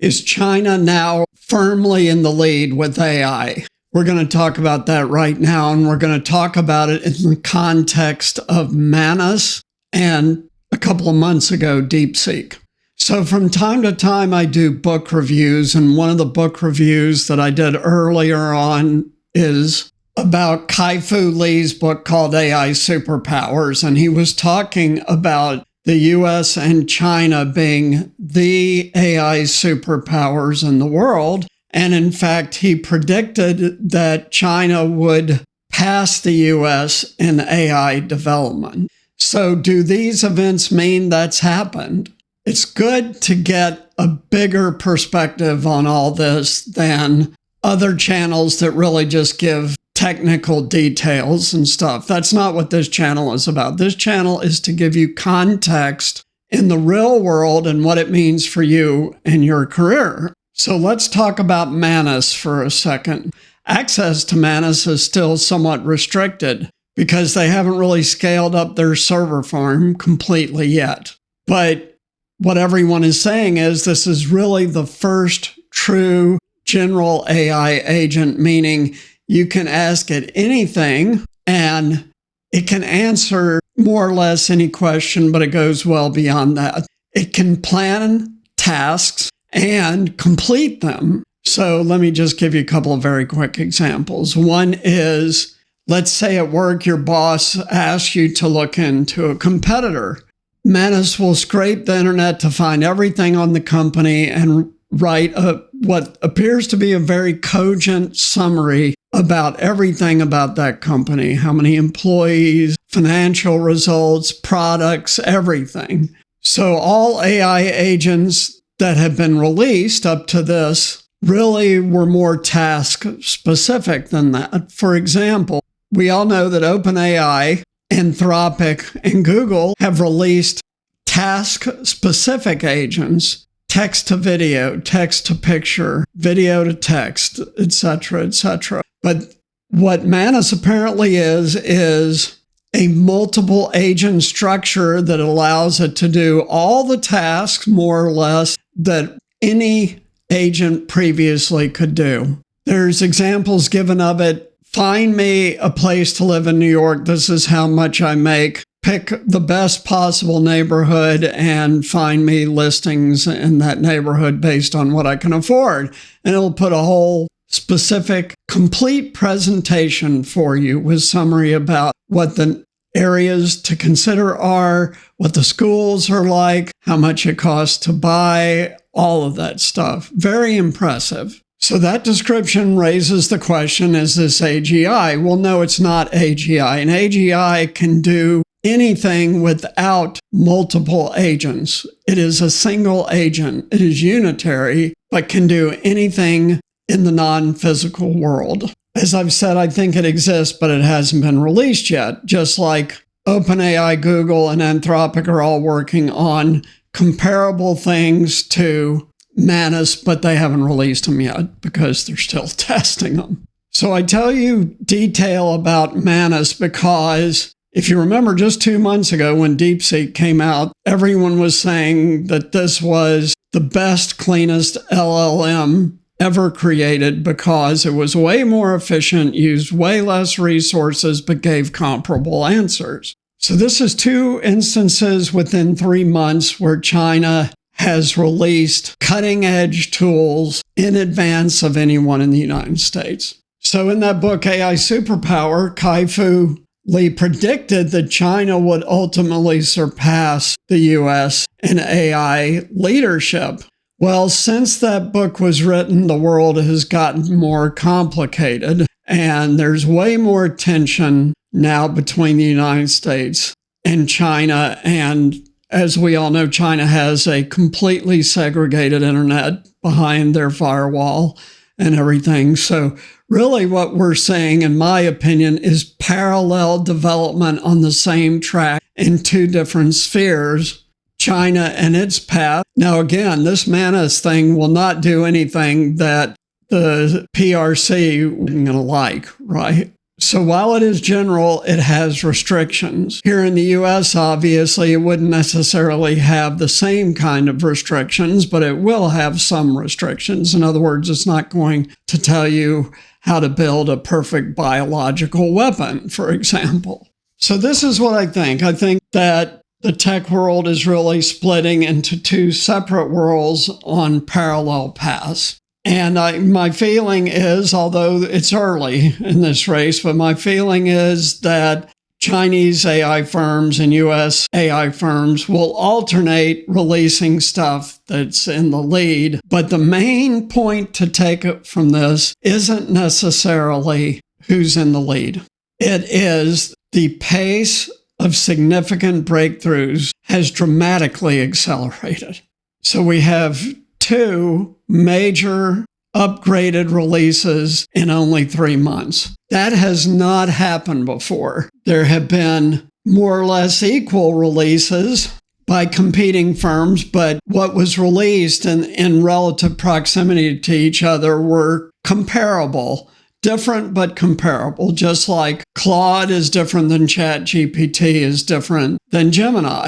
is China now firmly in the lead with AI? We're going to talk about that right now, and we're going to talk about it in the context of Manus and a couple of months ago, DeepSeek. So from time to time, I do book reviews, and one of the book reviews that I did earlier on is about Kai-Fu Lee's book called AI Superpowers, and he was talking about the US and China being the AI superpowers in the world. And in fact, he predicted that China would pass the US in AI development. So do these events mean that's happened? It's good to get a bigger perspective on all this than other channels that really just give technical details and stuff. That's not what this channel is about. This channel is to give you context in the real world and what it means for you and your career. So let's talk about Manus for a second. Access to Manus is still somewhat restricted because they haven't really scaled up their server farm completely yet. But what everyone is saying is this is really the first true general AI agent, meaning you can ask it anything and it can answer more or less any question, but it goes well beyond that. It can plan tasks and complete them. So let me just give you a couple of very quick examples. One is, let's say at work, your boss asks you to look into a competitor. Manus will scrape the internet to find everything on the company and write what appears to be a very cogent summary about everything about that company, how many employees, financial results, products, everything. So all AI agents that have been released up to this really were more task specific than that. For example, we all know that OpenAI, Anthropic, and Google have released task specific agents, text to video, text to picture, video to text, etc., etc. But what Manus apparently is a multiple agent structure that allows it to do all the tasks, more or less, that any agent previously could do. There's examples given of it. Find me a place to live in New York. This is how much I make. Pick the best possible neighborhood and find me listings in that neighborhood based on what I can afford. And it'll put a whole specific, complete presentation for you with summary about what the areas to consider are, what the schools are like, how much it costs to buy, all of that stuff. Very impressive. So that description raises the question, is this AGI? Well, no, it's not AGI. An AGI can do anything without multiple agents. It is a single agent. It is unitary, but can do anything in the non-physical world. As I've said, I think it exists, but it hasn't been released yet. Just like OpenAI, Google, and Anthropic are all working on comparable things to Manus, but they haven't released them yet because they're still testing them. So I tell you detail about Manus because if you remember just 2 months ago when DeepSeek came out, everyone was saying that this was the best, cleanest LLM ever created because it was way more efficient, used way less resources, but gave comparable answers. So this is 2 instances within 3 months where China has released cutting-edge tools in advance of anyone in the United States. So in that book, AI Superpower, Kai-Fu Lee predicted that China would ultimately surpass the US in AI leadership. Well, since that book was written, the world has gotten more complicated, and there's way more tension now between the United States and China. And as we all know, China has a completely segregated internet behind their firewall and everything. So really what we're saying, in my opinion, is parallel development on the same track in 2 different spheres. China and its path. Now, again, this Manus thing will not do anything that the PRC isn't going to like, right? So while it is general, it has restrictions. Here in the US, obviously, it wouldn't necessarily have the same kind of restrictions, but it will have some restrictions. In other words, it's not going to tell you how to build a perfect biological weapon, for example. So this is what I think. I think that the tech world is really splitting into two separate worlds on parallel paths. And my feeling is, although it's early in this race, but my feeling is that Chinese AI firms and US AI firms will alternate releasing stuff that's in the lead. But the main point to take it from this isn't necessarily who's in the lead. It is the pace of significant breakthroughs has dramatically accelerated. So we have two major upgraded releases in only 3 months. That has not happened before. There have been more or less equal releases by competing firms, but what was released in relative proximity to each other were comparable. Different but comparable, just like Claude is different than ChatGPT is different than Gemini.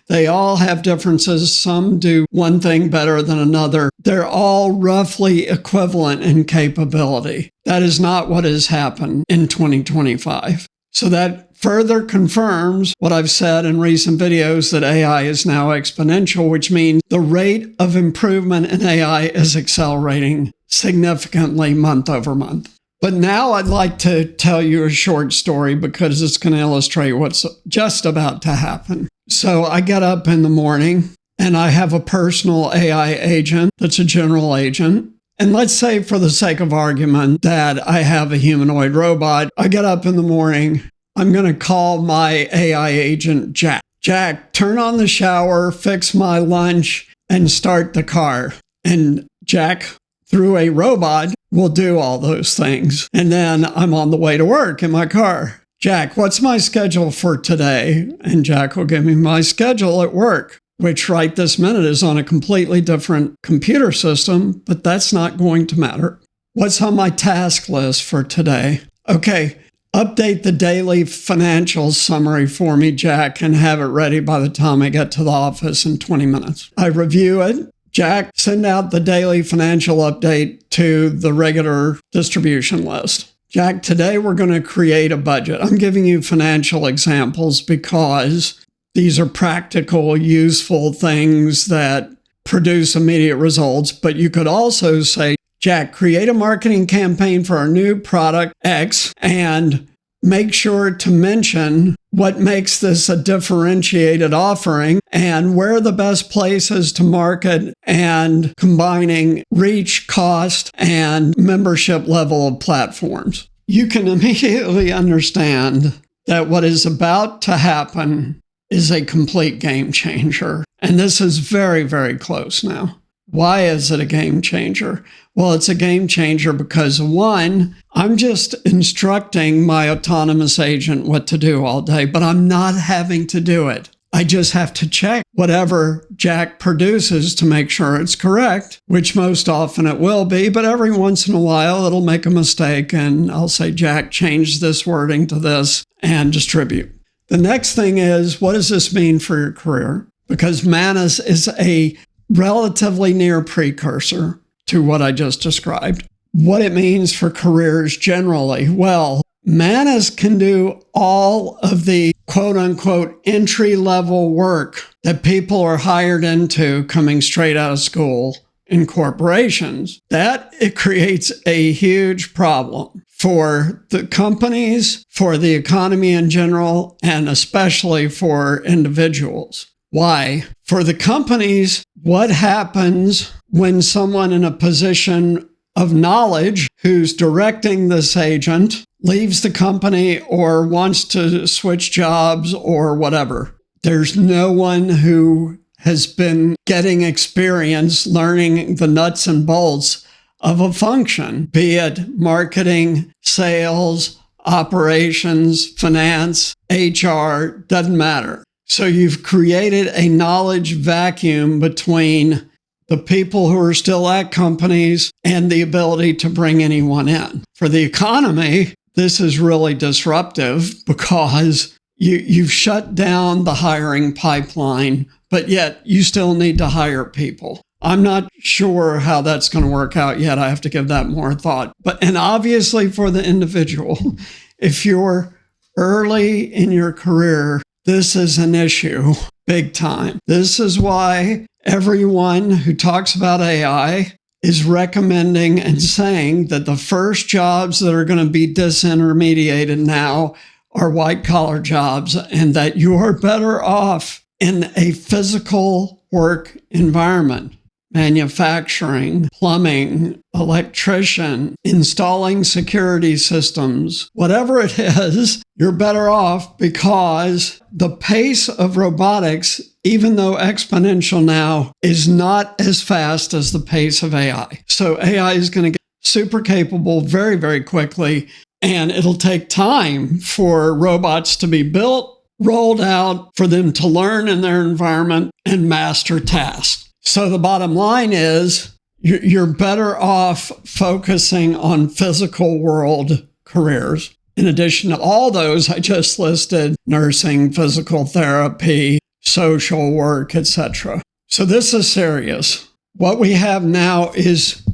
They all have differences. Some do one thing better than another. They're all roughly equivalent in capability. That is not what has happened in 2025. So that further confirms what I've said in recent videos, that AI is now exponential, which means the rate of improvement in AI is accelerating significantly month over month. But now I'd like to tell you a short story because it's going to illustrate what's just about to happen. So I get up in the morning and I have a personal AI agent that's a general agent. And let's say, for the sake of argument, that I have a humanoid robot. I get up in the morning. I'm going to call my AI agent, Jack. Jack, turn on the shower, fix my lunch, and start the car. And Jack, through a robot, will do all those things. And then I'm on the way to work in my car. Jack, what's my schedule for today? And Jack will give me my schedule at work, which right this minute is on a completely different computer system, but that's not going to matter. What's on my task list for today? Okay, update the daily financial summary for me, Jack, and have it ready by the time I get to the office in 20 minutes. I review it. Jack, send out the daily financial update to the regular distribution list. Jack, today we're going to create a budget. I'm giving you financial examples because these are practical, useful things that produce immediate results. But you could also say, Jack, create a marketing campaign for our new product X and make sure to mention what makes this a differentiated offering and where are the best places to market, and combining reach, cost, and membership level of platforms. You can immediately understand that what is about to happen is a complete game changer. And this is very, very close now. Why is it a game changer? Well, it's a game changer because, one, I'm just instructing my autonomous agent what to do all day, but I'm not having to do it. I just have to check whatever Jack produces to make sure it's correct, which most often it will be, but every once in a while it'll make a mistake and I'll say, Jack, change this wording to this and distribute. The next thing is, what does this mean for your career? Because Manus is a relatively near precursor to what I just described. What it means for careers generally. Well, Manus can do all of the quote-unquote entry-level work that people are hired into coming straight out of school in corporations. That it creates a huge problem for the companies, for the economy in general, and especially for individuals. Why? For the companies, what happens when someone in a position of knowledge who's directing this agent leaves the company or wants to switch jobs or whatever? There's no one who has been getting experience learning the nuts and bolts of a function, be it marketing, sales, operations, finance, HR, doesn't matter. So you've created a knowledge vacuum between the people who are still at companies and the ability to bring anyone in. For the economy, this is really disruptive because you've shut down the hiring pipeline, but yet you still need to hire people. I'm not sure how that's going to work out yet. I have to give that more thought. And obviously for the individual, if you're early in your career, this is an issue big time. This is why everyone who talks about AI is recommending and saying that the first jobs that are going to be disintermediated now are white-collar jobs, and that you are better off in a physical work environment. Manufacturing, plumbing, electrician, installing security systems, whatever it is, you're better off because the pace of robotics, even though exponential now, is not as fast as the pace of AI. So AI is going to get super capable very, very quickly, and it'll take time for robots to be built, rolled out, for them to learn in their environment and master tasks. So the bottom line is you're better off focusing on physical world careers. In addition to all those I just listed, nursing, physical therapy, social work, etc. So this is serious. What we have now is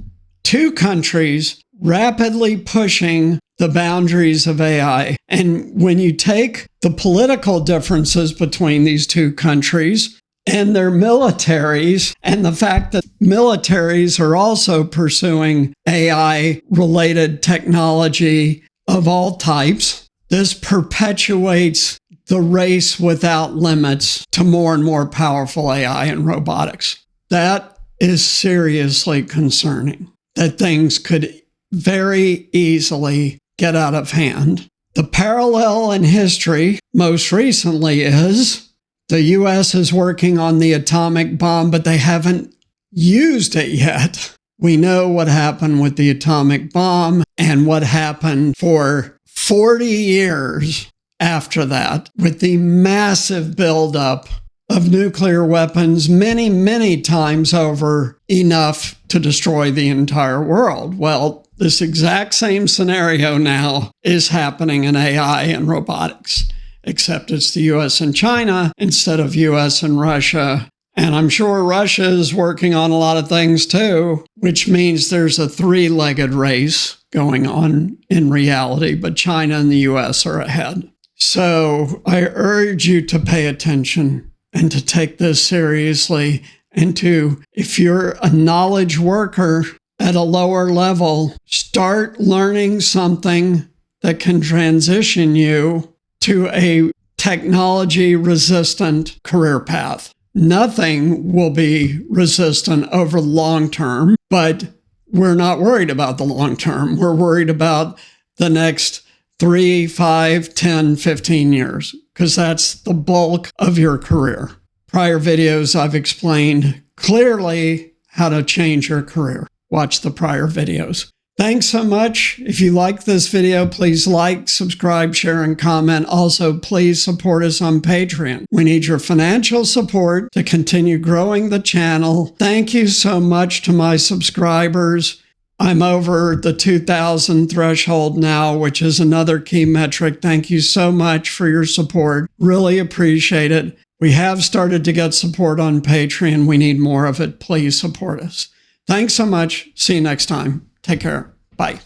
two countries rapidly pushing the boundaries of AI. And when you take the political differences between these two countries, and their militaries, and the fact that militaries are also pursuing AI-related technology of all types, this perpetuates the race without limits to more and more powerful AI and robotics. That is seriously concerning, that things could very easily get out of hand. The parallel in history most recently is the U.S. is working on the atomic bomb, but they haven't used it yet. We know what happened with the atomic bomb and what happened for 40 years after that with the massive buildup of nuclear weapons, many, many times over enough to destroy the entire world. Well, this exact same scenario now is happening in AI and robotics, except it's the U.S. and China instead of U.S. and Russia. And I'm sure Russia is working on a lot of things too, which means there's a three-legged race going on in reality, but China and the U.S. are ahead. So I urge you to pay attention and to take this seriously, and to, if you're a knowledge worker at a lower level, start learning something that can transition you to a technology-resistant career path. Nothing will be resistant over the long term, but we're not worried about the long term. We're worried about the next 3, 5, 10, 15 years, because that's the bulk of your career. Prior videos, I've explained clearly how to change your career. Watch the prior videos. Thanks so much. If you like this video, please like, subscribe, share, and comment. Also, please support us on Patreon. We need your financial support to continue growing the channel. Thank you so much to my subscribers. I'm over the 2,000 threshold now, which is another key metric. Thank you so much for your support. Really appreciate it. We have started to get support on Patreon. We need more of it. Please support us. Thanks so much. See you next time. Take care. Bye.